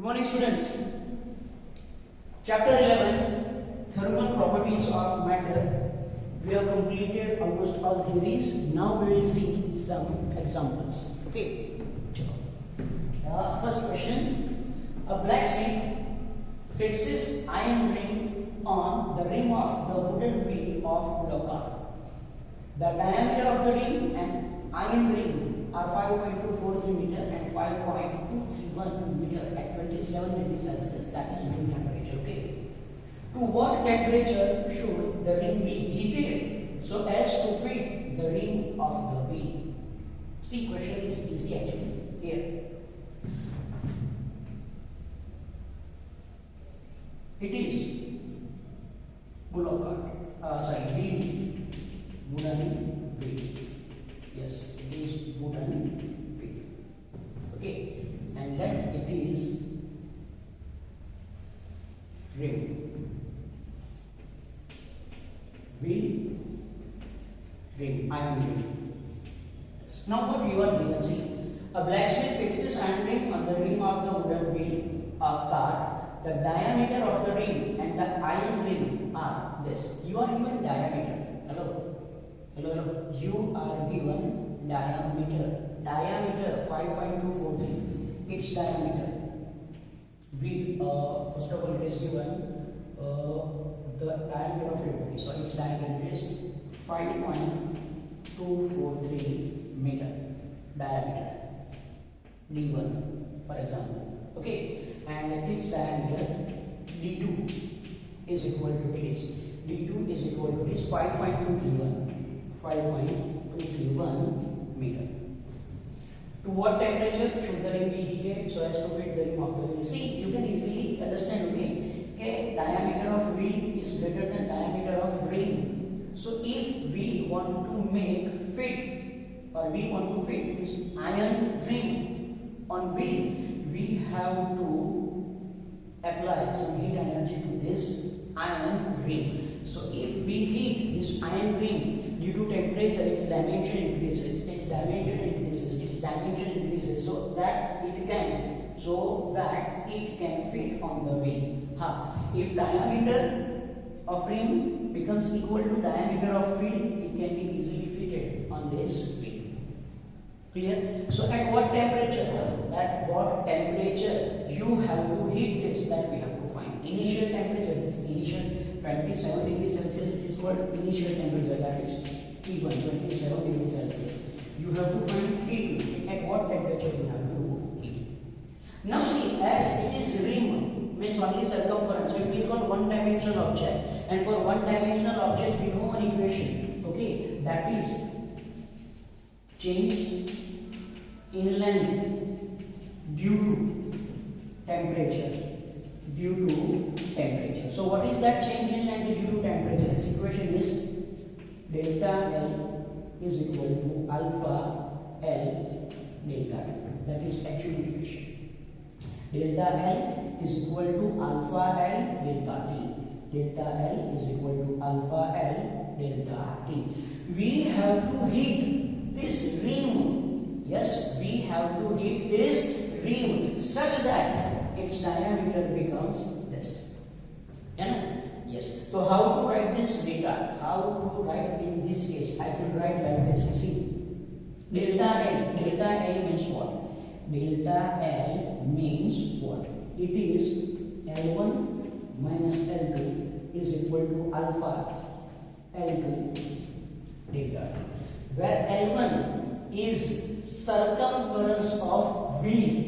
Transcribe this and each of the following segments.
morning, students. Chapter 11, Thermal Properties of Matter. We have completed almost all theories. Now we will see some examples. Okay. First question. A blacksmith fixes iron ring on the rim of the wooden wheel of locker. The diameter of the ring and iron ring are 5.243 meter and 5.231 meter at 27 degrees Celsius. That is room temperature. Okay. To what temperature should the ring be heated so as to fit the ring of the wheel? See, question is easy actually. Here. It is wooden wheel. Yes, it is wooden wheel. Okay, and then it is ring. Iron ring. Now what you are given, see, a blacksmith fixes iron ring on the rim of the wooden wheel of car. The diameter of the ring and the iron ring are this. You are given diameter. Hello. You are given diameter. Diameter 5.243. Its diameter. First of all, it is given the diameter of it. Okay, so its diameter is 5.243 meter. Diameter. D1, for example. Okay. And its diameter D2 is equal to this. D2 is equal to this 5.231 meter. To what temperature should the ring be heated so as to fit the rim of the wheel? See, you can easily understand, okay, diameter of wheel is greater than diameter of ring. So if we want to fit this iron ring on wheel, we have to apply some heat energy to this iron ring. So if we heat this iron ring, due to temperature, its dimension increases, so that it can fit on the wheel. If diameter of ring becomes equal to diameter of wheel, it can be easily fitted on this wheel. Clear? So at what temperature you have to heat this, that we have to find. Initial temperature, this initial 27 degrees Celsius is called initial temperature, that is T1, 27 degrees Celsius. You have to find T2, at what temperature you have to heat. Now see, as it is ring, means only circumference, so it is called one-dimensional object. And for one-dimensional object, we know one equation, okay, that is change in length due to temperature. So what is that change in length due to temperature? Its equation is delta L is equal to alpha L delta T. That is actual equation. Delta L is equal to alpha L delta T. Delta L is equal to alpha L delta T. We have to heat this rim. Yes, we have to heat this rim such that its diameter becomes this. Yes. So how to write this data? How to write in this case? I can write like this. You see, delta L. Delta L means what? Delta L means what? It is L1 minus L2 is equal to alpha L2 delta. Where L1 is circumference of wheel,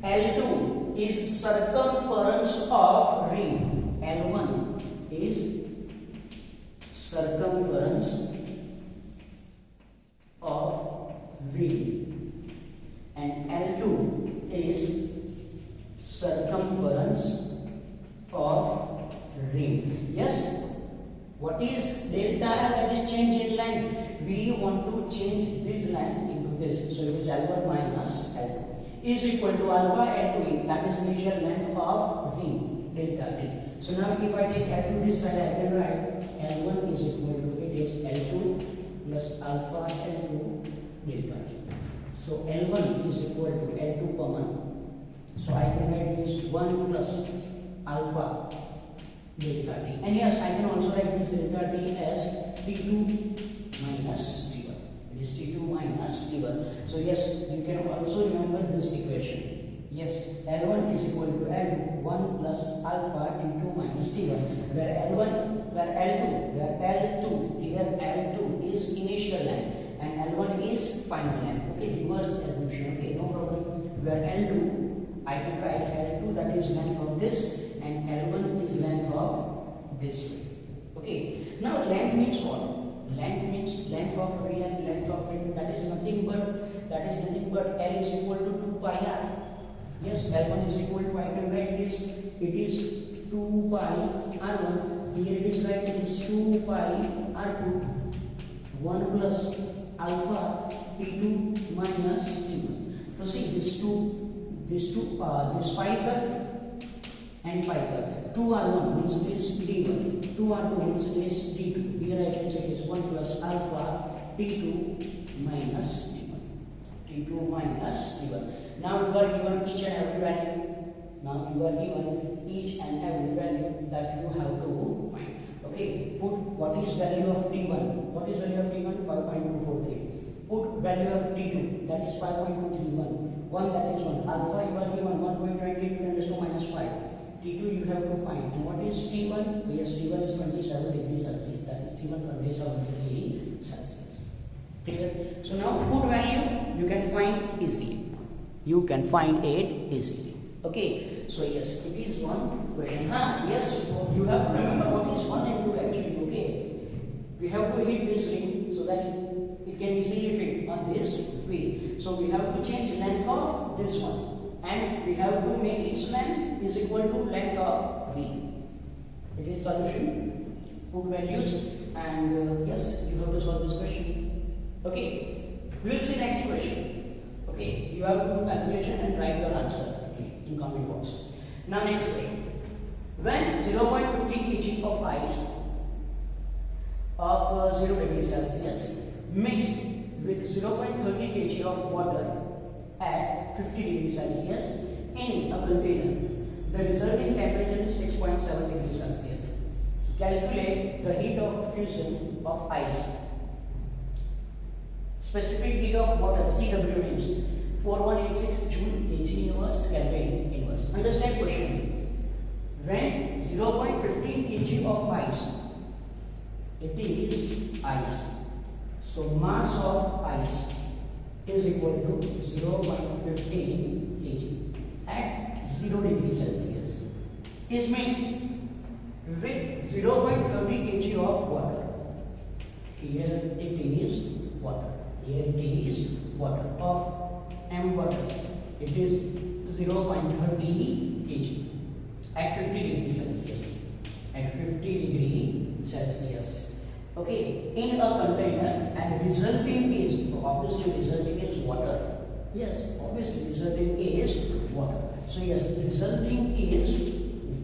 L2 is circumference of ring. L1 is circumference of wheel and L2 is circumference of ring. Yes, what is delta L? That is change in length. We want to change this length into this, so it is L1 minus L2 is equal to alpha L2, that is initial length of ring delta T. So now if I take L2 this side, I can write L1 is equal to, it is L2 plus alpha L2 delta T. So L1 is equal to L2 common So I can write this 1 plus alpha delta T. And yes, I can also write this delta T as T2 minus T1. It is T2 minus T1. So yes, you can also remember this equation. Yes, L1 is equal to L2 1 plus alpha into minus T1, where L2 here L2 is initial length and L1 is final length. Okay, reverse assumption. Okay, no problem. Where L2, I can write L2, that is length of this, and L1 is length of this way. Okay, now length means what? Length means length of reed and length of reed. That is nothing but L is equal to 2 pi r. Yes, L1 is equal to, I can write this, it is 2 pi r1. Here it is right, it is 2 pi r2 1 plus alpha T2 minus T1. So see this pi cut and pi cut. 2r1 means it is T1, 2r2 means it is T2. Here I can say it is 1 plus alpha T2 minus T1. T2 minus T1. Now you are given each and every value. Now you are given each and every value that you have to find. Okay, put what is value of T1? What is value of T1? 5.243. Put value of T2, that is 5.231. 1, that is 1. Alpha you are given 1.22 10 to minus 5. T2 you have to find. And what is T1? So yes, T1 is 27 degrees Celsius. That is T1 27 degrees Celsius. Clear? So now put value you can find easily. You can find it easily. Okay, so yes, it is one question. Yes, you have to remember what is 1 and 2 actually. Okay, we have to hit this ring so that it can easily fit on this field. So we have to change length of this one, and we have to make its length is equal to length of V. It is solution. Put values, and yes, you have to solve this question. Okay, we will see next question. Okay, you have to do calculation and write your answer in comment box. Now next question. When 0.50 kg of ice of 0 degrees Celsius mixed with 0.30 kg of water at 50 degrees Celsius in a container, the resulting temperature is 6.7 degrees Celsius. Calculate the heat of fusion of ice. Specific heat of water, CW means 4186 Joule kg inverse Kelvin inverse. Understand question. When 0.15 kg of ice, it is ice. So mass of ice is equal to 0.15 kg at 0 degrees Celsius is mixed with 0.30 kg of water. Here it is water. Here it is water of M water. It is 0.30 kg at 50 degrees Celsius. At 50 degrees Celsius. Okay, in a container, and resulting is water. Yes, obviously resulting is water. So yes, resulting is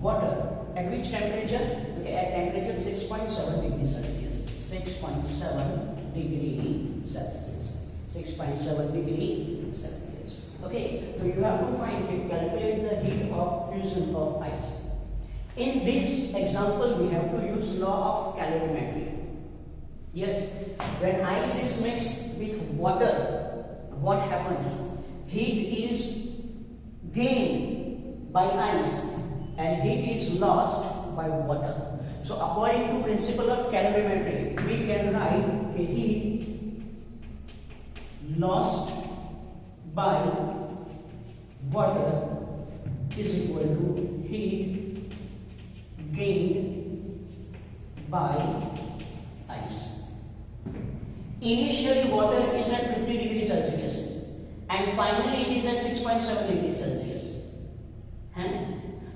water. At which temperature? Okay, at temperature 6.7 degrees Celsius. 6.7 degrees Celsius. 6.7 degrees Celsius. Okay, so you have to calculate the heat of fusion of ice. In this example, we have to use law of calorimetry. Yes, when ice is mixed with water, what happens? Heat is gained by ice and heat is lost by water. So according to principle of calorimetry, we can write heat lost by water is equal to heat gained by ice. Initially water is at 50 degrees Celsius and finally it is at 6.7 degrees Celsius.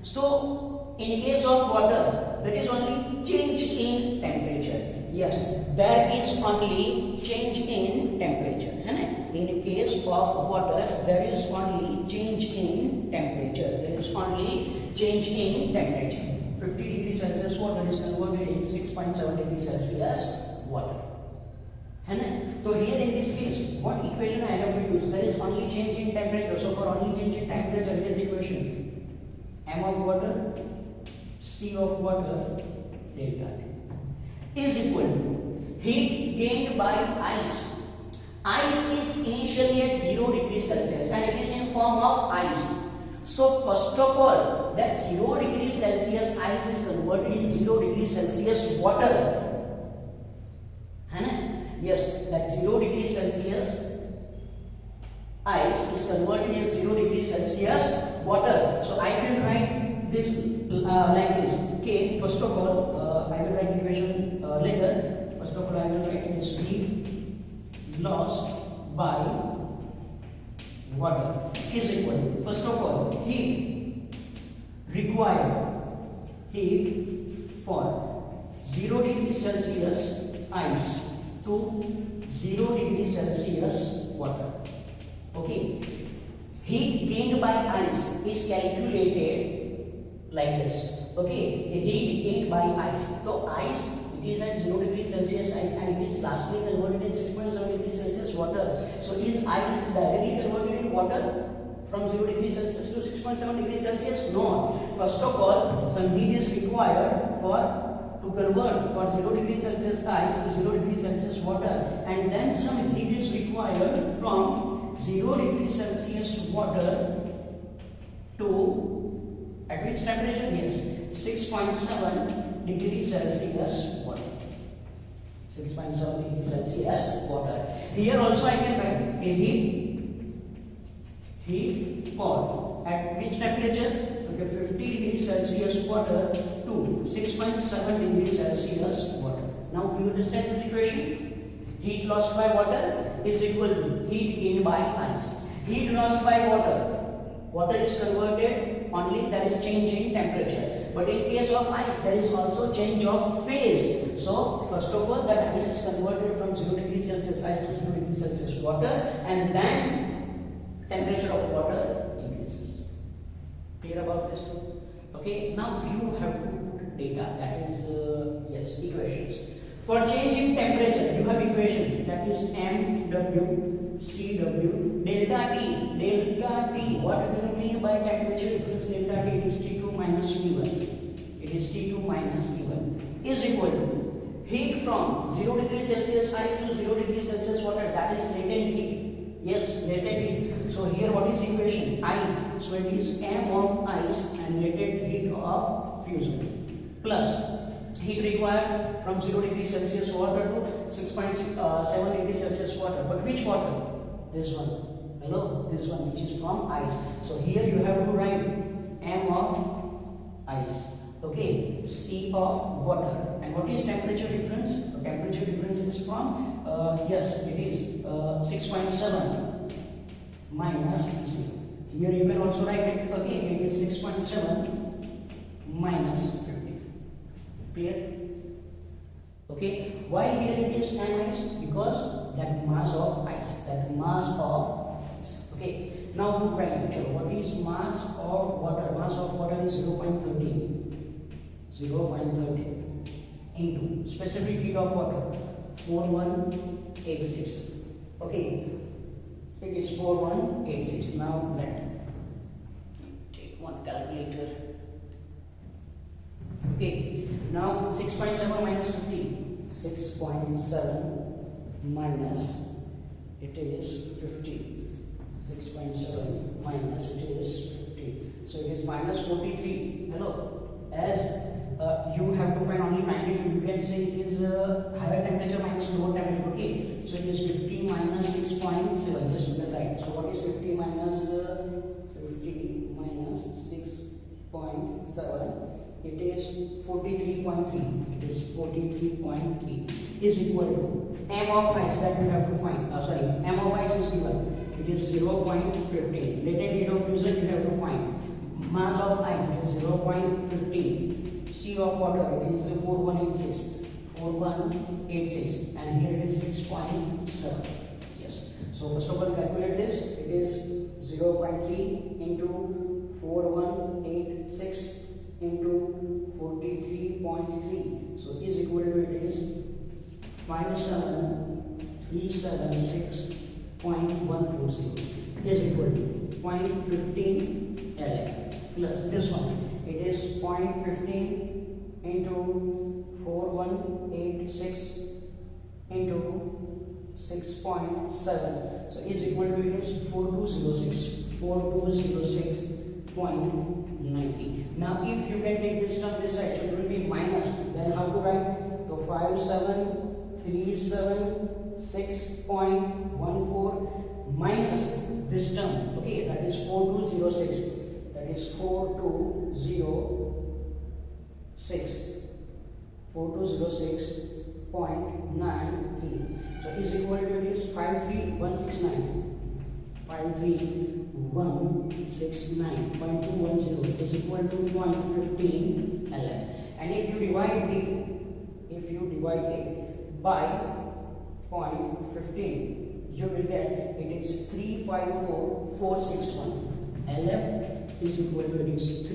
So in case of water, there is only change in temperature. Yes, there is only change in temperature. In case of water, there is only change in temperature. There is only change in temperature. 50 degrees Celsius water is converted in 6.7 degrees Celsius water. है ना? तो here in this case, what equation I have to use? There is only change in temperature. So for only change in temperature, it is equation m of water, c of water, delta T is equal to heat gained by ice. Ice is initially at 0 degrees Celsius and it is in form of ice. So first of all, that 0 degrees Celsius ice is converted in 0 degrees Celsius water. है ना? Yes, that 0 degrees Celsius ice is converted in 0 degrees Celsius water. So I can write this like this. Okay, first of all, I will write equation later. First of all, I will write it as heat lost by water is equal to, first of all, heat required, heat for 0 degrees Celsius ice to 0 degrees Celsius water. Okay, heat gained by ice is calculated like this. Okay, the heat gained by ice. So ice, it is at 0 degrees Celsius ice and it is lastly converted in 6.7 degrees Celsius water. So is ice is directly converted in water from 0 degrees Celsius to 6.7 degrees Celsius? No. First of all, some heat is required to convert for 0 degrees Celsius ice to 0 degrees Celsius water, and then some heat is required from 0 degrees Celsius water to, at which temperature? Yes, 6.7 degrees Celsius water. 6.7 degrees Celsius water. Here also I can write a heat for at which temperature? Okay, 50 degrees Celsius water to 6.7 degrees Celsius water. Now do you understand this equation? Heat lost by water is equal to heat gained by ice. Heat lost by water, water is converted only, there is change in temperature. But in case of ice, there is also change of phase. So first of all, that ice is converted from 0 degrees Celsius ice to 0 degrees Celsius water, and then temperature of water increases. Clear about this? Okay, now you have to put data, that is yes, equations. For change in temperature, you have equation that is mW CW delta T. Delta T, what do you mean by temperature difference? Delta T, it is T2 minus T1. It is T2 minus T1 is equal to heat from 0 degrees Celsius ice to 0 degrees Celsius water, that is latent heat. Yes, latent heat. So here what is equation? Ice. So it is m of ice and latent heat of fusion plus heat required from 0 degrees Celsius water to 6.7 degrees Celsius water. But which water? This one. Hello, this one, which is from ice. So here you have to write m of ice. Okay, c of water. And what is temperature difference? The temperature difference is from yes, it is 6.7 minus c. Here you can also write it. Okay, it is 6.7 minus 50. Clear? Okay, why here it is m ice? Because that mass of ice, okay, now put value. What is mass of water? Mass of water is 0.13 into specific heat of water 4186. Okay, it is 4186. Now let take one calculator. Okay, now 6.7 minus 50. 6.7 minus it is 50. 6.7 minus it is 50. So it is minus 43. Hello, as you have to find only magnitude, you can say it is higher temperature minus lower temperature. Okay, so it is 50 minus 6.7. Just look at right. So what is 50 minus 6.7? It is 43.3. It is 43.3 is equal to m of ice that we have to find. M of ice is given. It is 0.15. Latent heat of fusion you have to find. Mass of ice is 0.15. C of water it is 4186, and here it is 6.7. Yes. So first of all, calculate this. It is 0.3 into 4186 into 43.3. So is equal to, it is 5735 376.140 is equal to 0.15 LF plus this one. It is 0.15 into 4186 into 6.7, so is equal to, it is 4206.90. Now if you can take this term this side, so it will be minus, then how to write? So 5737.6.14 minus this term, okay, that is 4206, that is 4206.93. So is equal to, it is 53169.210 is equal to 0.15 LF. And if you divide it by 0.15, you will get, it is 354461. LF is equal to, it is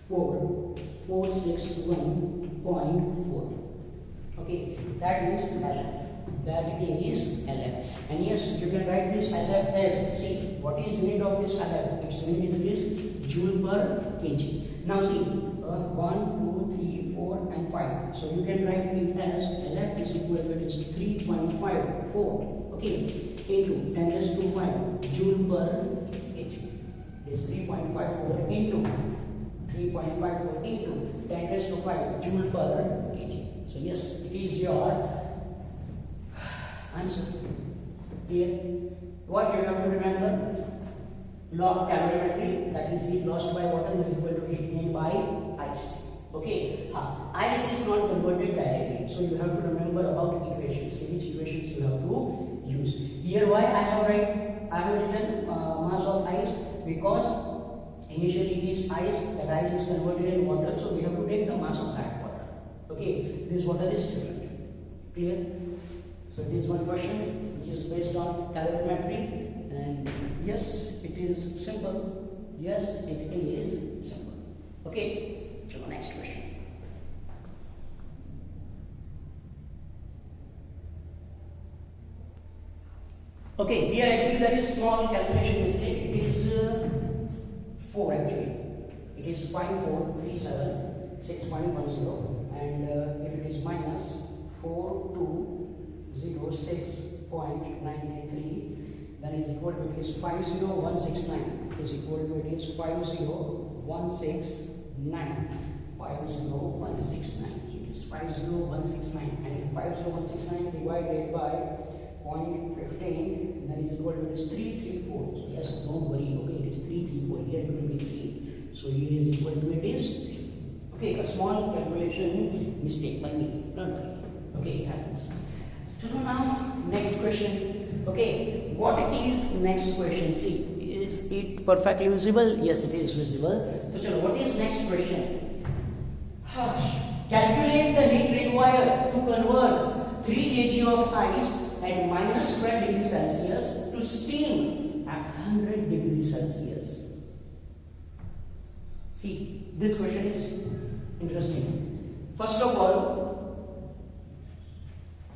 354461.4. Okay, that is LF. That is LF. And yes, you can write this LF as, see, what is unit of this LF? Its unit is this joule per kg. Now see, 1, 2, 3, 4 and 5. So you can write it as LF is equal to, it is 3.54, okay, into 10 raised to 5 joule per kg. It is 3.54 into 3.54 into 10 raised to 5 joule per kg. So yes, it is your answer. Clear? What you have to remember? Law of calorimetry, that is heat lost by water is equal to heat gained by ice. Okay, ice is not converted directly, so you have to remember about equations. Which equations you have to use. Here, why I have written mass of ice, because initially it is ice, that ice is converted in water, so we have to take the mass of that water. Okay, this water is different. Clear? So it is one question which is based on calorimetry, and yes, it is simple. Yes, it is simple. Okay, so next question. Okay, here actually there is small calculation mistake. It is 4 actually. It is 5437.6.10, and if it is minus 4206.93, then is equal to, it is 50169 is equal to, it is 50169. So it is 50169, and if 50169 divided by 0.15, then is equal to, it is 334. So yes, don't worry, okay, it is 334. Here it will be 3. So here is equal to, it is 3. Okay, a small calculation mistake by me. Don't worry. Okay, it happens. So now next question. Okay, what is next question? See, is it perfectly visible? Yes, it is visible. So chalo, what is next question? Calculate the heat required to convert 3 kg of ice at minus 12 degrees Celsius to steam at 100 degrees Celsius. See, this question is interesting. First of all,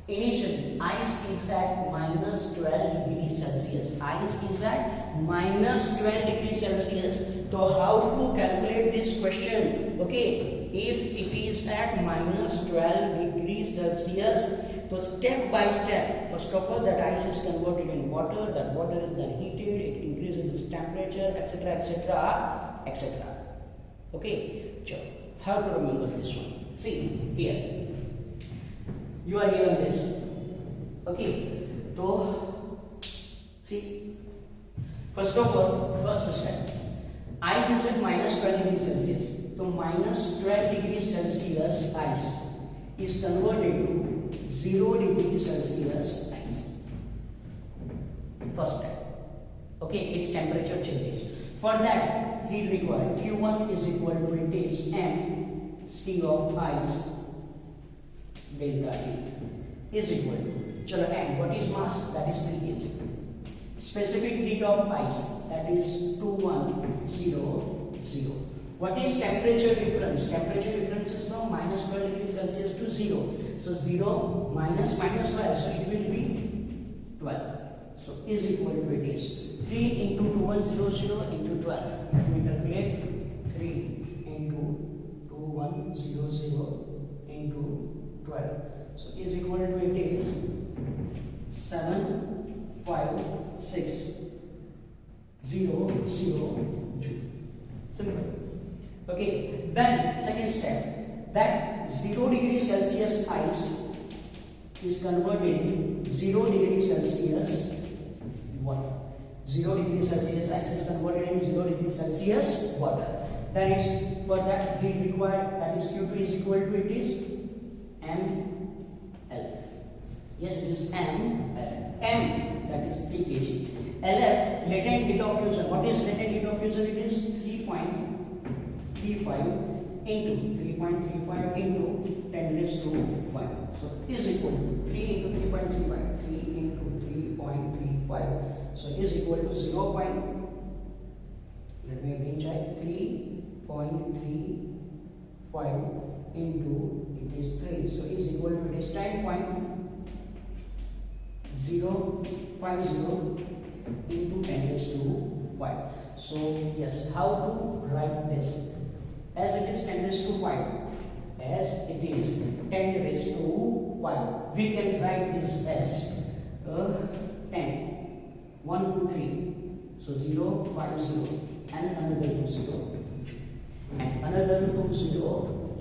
initially, ice is at minus 12 degrees Celsius. Ice is at minus 12 degrees Celsius. So how to calculate this question? Okay, if it is at minus 12 degrees Celsius, so step by step, first of all, that ice is converted in water. That water is then heated. It increases its temperature, etc., etc., etc. Okay, so how to remember this one? See here. You are given this. Okay, so see, first of all, first step, ice is at minus 12 degrees Celsius. So minus 12 degrees Celsius ice is converted to 0 degrees Celsius ice. First step. Okay, its temperature changes. For that, heat required Q1 is equal to, it is mc of ice delta T is equal to, chalo, and what is mass? That is 3 kg. Specific heat of ice, that is 2100. What is temperature difference? Temperature difference is from minus 12 degrees Celsius to 0. So 0 minus 12, so it will be 12. So is equal to, it is 3 into 2100 into 12. Let me calculate. 3 into 2100 into 12. So is equal to, it is 7, 5, 6, 0, 0, 2. Simple. Okay, then second step, that 0 degree Celsius ice is converted in 0 degree Celsius water. 0 degree Celsius ice is converted in 0 degree Celsius water. That is, for that heat required, that is Q2 is equal to, it is mLF. Yes, it is mLF. M, that is 3 kg. LF, latent heat of fusion. What is latent heat of fusion? It is 3.35 into 10 raised to 5. So it is equal to 3 into 3.35. 3 into 3.35. So it is equal to 0. Let me again check. 3.35 into, it is 3. So it is equal to, it is 10.050 into 10 raised to 5. So yes, how to write this? As it is 10 raised to 5, as it is 10 raised to 5, we can write this as 10. 1, 2, 3. So 0, 5, 0, and another 2, 0, and another 2, 0.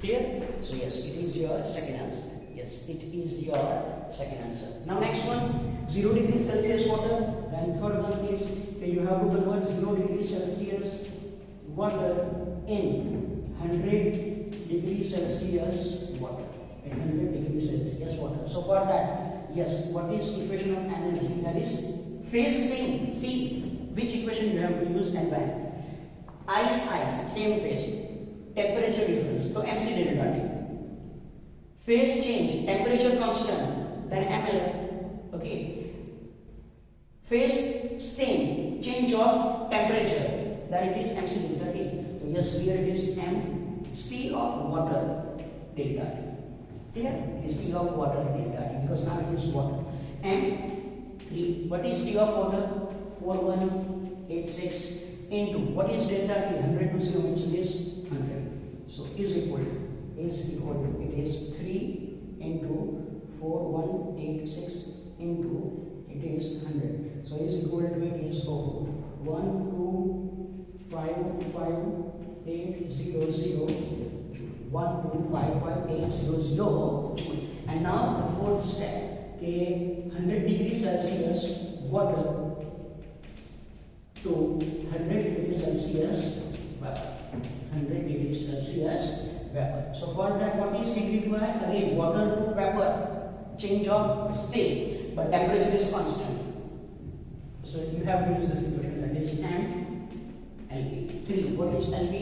Clear? So yes, it is your second answer. Yes, it is your second answer. Now next one, 0 degree Celsius water. Then third one is, you have to convert 0 degree Celsius water in 100 degree Celsius water. In 100 degree Celsius water. So for that, yes, what is equation of energy? That is phase same. See which equation you have to use and when. Ice, same phase. Temperature difference, so MC delta T. Phase change, temperature constant, then mLF. Okay. Phase same, change of temperature, then it is MC delta T. So yes, here it is MC of water delta T. Clear? It is C of water delta T because now it is water. And 3. What is C of water? 4186 into what is delta T? 100 to 0 means it is 100. So is equal to, it is 3 into 4186 into, it is 100. So is equal to, it is 1255800 and now the fourth step, 100 degree Celsius water to 100 degree Celsius vapor. 100 degree Celsius vapor. So for that, what is heat required? Again, water to vapor, change of state, but temperature is constant. So you have to use this equation, that is mLV. 3. What is LV?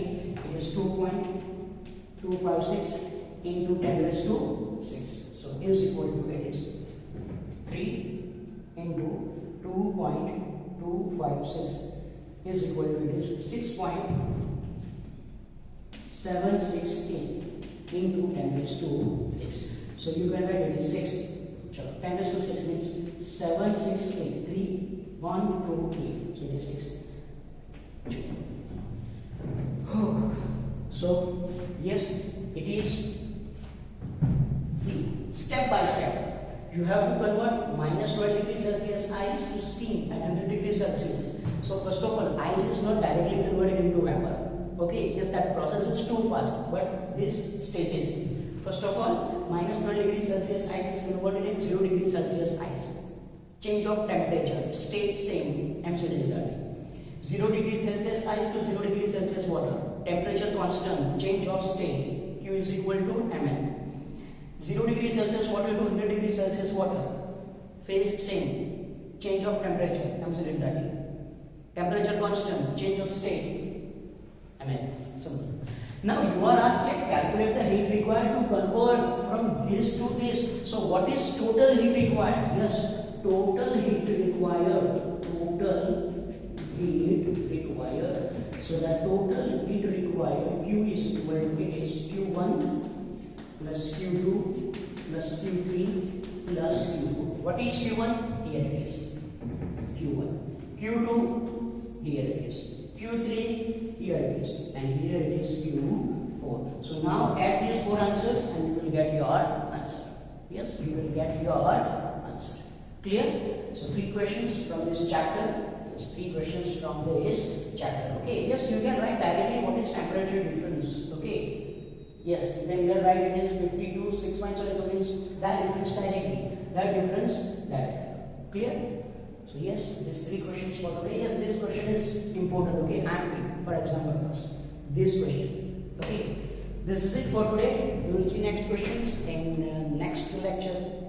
It is 2.256 into 10 raised to 6. So is equal to, it is 3 into 2.256 is equal to, it is 6.768 into 10 raised to 6. So you can write it is 6. 10 raised to 6 means 768. 3, 1, 2, 3. So it is 6. So yes, it is. See, step by step. You have to convert minus 12 degrees Celsius ice to steam at 100 degrees Celsius. So first of all, ice is not directly converted into vapor. Okay, yes, that process is too fast, but this stage is. First of all, minus 12 degrees Celsius ice is converted in 0 degrees Celsius ice. Change of temperature, state same, MC delta T. 0 degrees Celsius ice to 0 degrees Celsius water. Temperature constant, change of state, Q is equal to mL. 0 degrees Celsius water to 100 degrees Celsius water. Phase same, change of temperature, MC delta T. Temperature constant, change of state, mL. Simple. Now you are asked to calculate the heat required to convert from this to this. So what is total heat required? Yes, total heat required. Total heat required. So the total heat required, Q is equal to, it is Q1 plus Q2 plus Q3 plus Q4. What is Q1? Here it is. Q1. Q2, here it is. Q3, here it is. And here it is Q4. So now add these four answers and you will get your answer. Yes, you will get your answer. Clear? So three questions from this chapter. Yes, three questions from this chapter. Okay, yes, you can write directly what is temperature difference. Okay. Yes, you can either write it is 52, 6.7, so means that difference directly. That difference directly. Clear? So yes, these three questions for today. Yes, this question is important. Okay, and for example, this question. Okay, this is it for today. We will see next questions in next lecture.